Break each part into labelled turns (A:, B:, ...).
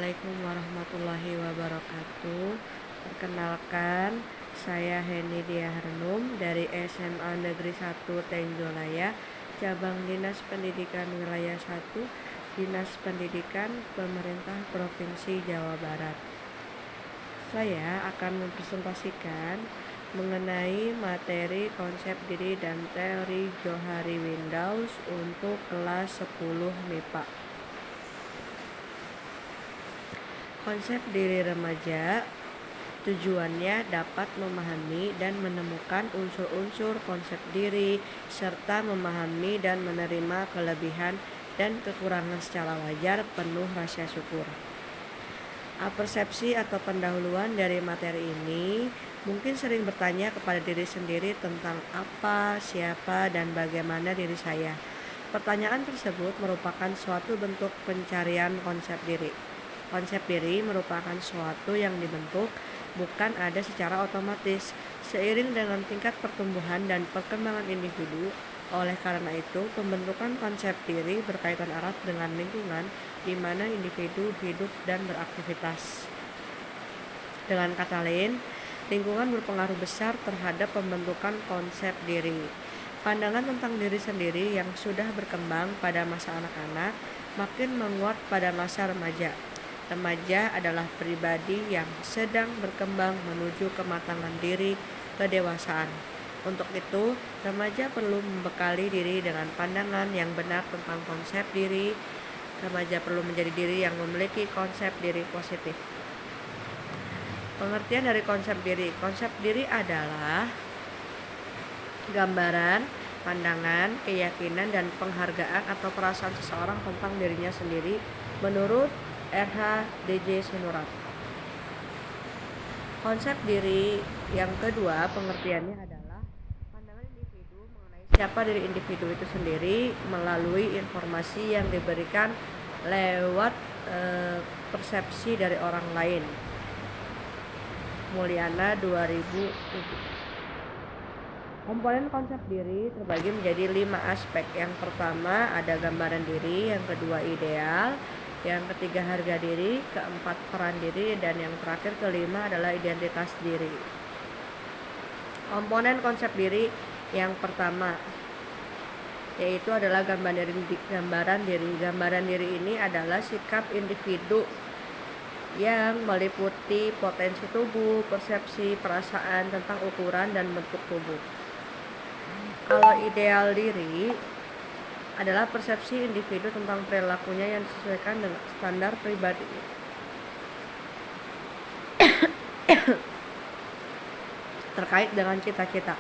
A: Assalamualaikum warahmatullahi wabarakatuh. Perkenalkan, saya Heni Diaharnum dari SMA Negeri 1 Tenjolaya, Cabang Dinas Pendidikan Wilayah 1, Dinas Pendidikan Pemerintah Provinsi Jawa Barat. Saya akan mempresentasikan mengenai materi konsep diri dan teori Johari Windaus untuk kelas 10 MIPA. Konsep diri remaja tujuannya dapat memahami dan menemukan unsur-unsur konsep diri serta memahami dan menerima kelebihan dan kekurangan secara wajar, penuh rasa syukur. Persepsi atau pendahuluan dari materi ini mungkin sering bertanya kepada diri sendiri tentang apa, siapa, dan bagaimana diri saya. Pertanyaan tersebut merupakan suatu bentuk pencarian konsep diri. Konsep diri merupakan suatu yang dibentuk, bukan ada secara otomatis, seiring dengan tingkat pertumbuhan dan perkembangan individu. Oleh karena itu, pembentukan konsep diri berkaitan erat dengan lingkungan di mana individu hidup dan beraktivitas. Dengan kata lain, lingkungan berpengaruh besar terhadap pembentukan konsep diri. Pandangan tentang diri sendiri yang sudah berkembang pada masa anak-anak makin menguat pada masa remaja. Remaja adalah pribadi yang sedang berkembang menuju kematangan diri kedewasaan. Untuk itu, remaja perlu membekali diri dengan pandangan yang benar tentang konsep diri. Remaja perlu menjadi diri yang memiliki konsep diri positif. Pengertian dari konsep diri. Konsep diri adalah gambaran, pandangan, keyakinan, dan penghargaan atau perasaan seseorang tentang dirinya sendiri menurut R.H. D.J. Sinurat. Konsep diri yang kedua pengertiannya adalah pandangan individu mengenai siapa diri individu itu sendiri melalui informasi yang diberikan lewat persepsi dari orang lain. Mulyana 2007. Komponen konsep diri terbagi menjadi 5 aspek. Yang pertama ada gambaran diri, yang kedua ideal, yang ketiga harga diri, keempat peran diri, dan yang terakhir kelima adalah identitas diri. Komponen konsep diri yang pertama yaitu adalah gambaran diri. Gambaran diri ini adalah sikap individu yang meliputi potensi tubuh, persepsi, perasaan tentang ukuran dan bentuk tubuh. Kalau ideal diri adalah persepsi individu tentang perilakunya yang disesuaikan dengan standar pribadi. Terkait dengan cita-cita.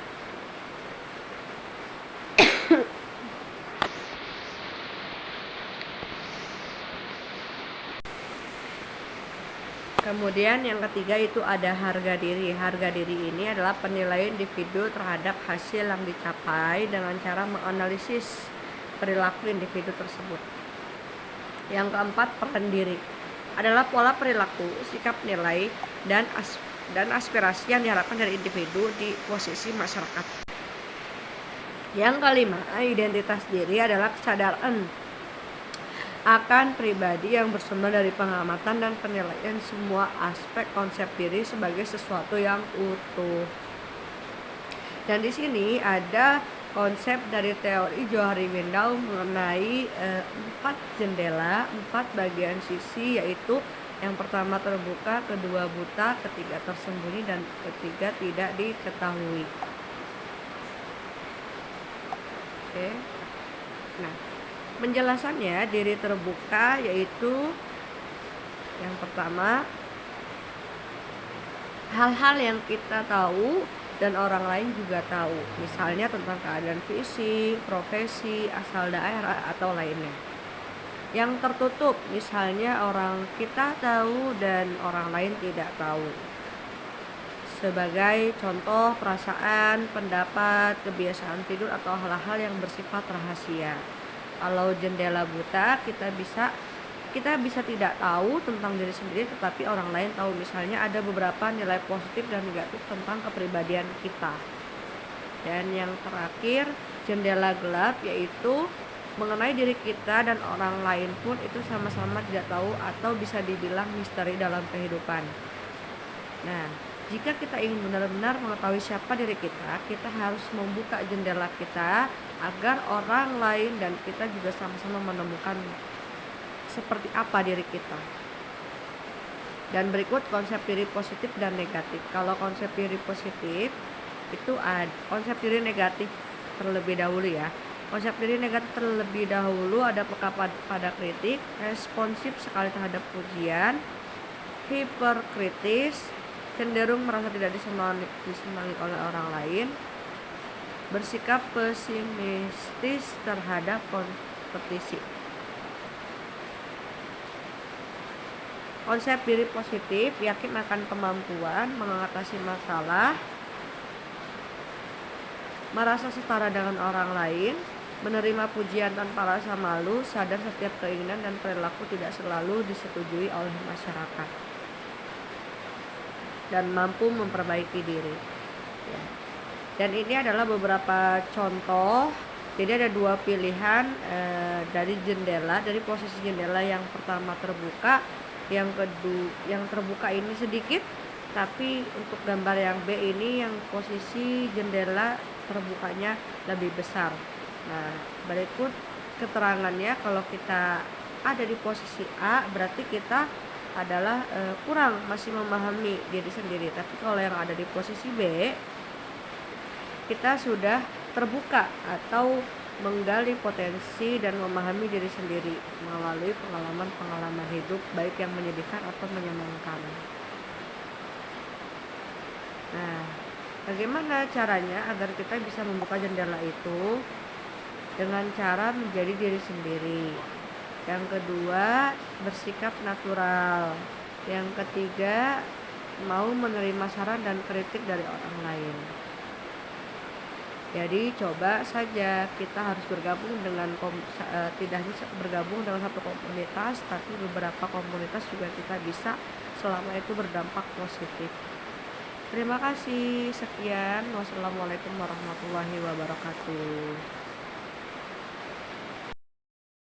A: Kemudian yang ketiga itu ada harga diri. Harga diri ini adalah penilaian individu terhadap hasil yang dicapai dengan cara menganalisis perilaku individu tersebut. Yang keempat, peran diri adalah pola perilaku, sikap, nilai, dan aspirasi yang diharapkan dari individu di posisi masyarakat. Yang kelima, identitas diri adalah kesadaran akan pribadi yang bersumber dari pengamatan dan penilaian semua aspek konsep diri sebagai sesuatu yang utuh. Dan di sini ada konsep dari teori Johari Windaus mengenai 4 jendela, 4 bagian sisi, yaitu yang pertama terbuka, kedua buta, ketiga tersembunyi, dan ketiga tidak diketahui. Oke. Nah, penjelasannya diri terbuka yaitu yang pertama hal-hal yang kita tahu dan orang lain juga tahu, misalnya tentang keadaan fisik, profesi, asal daerah, atau lainnya. Yang tertutup, misalnya orang kita tahu dan orang lain tidak tahu. Sebagai contoh, perasaan, pendapat, kebiasaan tidur, atau hal-hal yang bersifat rahasia. Kalau jendela buta, kita bisa tidak tahu tentang diri sendiri, tetapi orang lain tahu. Misalnya ada beberapa nilai positif dan negatif tentang kepribadian kita. Dan yang terakhir, jendela gelap, yaitu mengenai diri kita dan orang lain pun itu sama-sama tidak tahu atau bisa dibilang misteri dalam kehidupan. Nah, jika kita ingin benar-benar mengetahui siapa diri kita harus membuka jendela kita agar orang lain dan kita juga sama-sama menemukan seperti apa diri kita. Dan berikut konsep diri positif dan negatif. Kalau konsep diri positif itu ada konsep diri negatif terlebih dahulu ya. Konsep diri negatif terlebih dahulu ada peka pada kritik, responsif sekali terhadap pujian, hiperkritis, cenderung merasa tidak disenangi oleh orang lain, bersikap pesimistis terhadap kompetisi. Konsep diri positif yakin akan kemampuan mengatasi masalah, merasa setara dengan orang lain, menerima pujian tanpa rasa malu, sadar setiap keinginan dan perilaku tidak selalu disetujui oleh masyarakat, dan mampu memperbaiki diri. Dan ini adalah beberapa contoh. Jadi ada dua pilihan dari jendela, dari posisi jendela yang pertama terbuka, yang kedua yang terbuka ini sedikit, tapi untuk gambar yang B ini yang posisi jendela terbukanya lebih besar. Nah, berikut keterangannya. Kalau kita ada di posisi A berarti kita adalah kurang masih memahami diri sendiri. Tapi kalau yang ada di posisi B kita sudah terbuka atau menggali potensi dan memahami diri sendiri melalui pengalaman-pengalaman hidup baik yang menyedihkan atau menyenangkan. Nah, bagaimana caranya agar kita bisa membuka jendela itu? Dengan cara menjadi diri sendiri. Yang kedua, bersikap natural. Yang ketiga, mau menerima saran dan kritik dari orang lain. Jadi coba saja, kita harus bergabung dengan tidak hanya bergabung dengan satu komunitas, tapi beberapa komunitas juga kita bisa selama itu berdampak positif. Terima kasih. Sekian. Wassalamualaikum warahmatullahi wabarakatuh.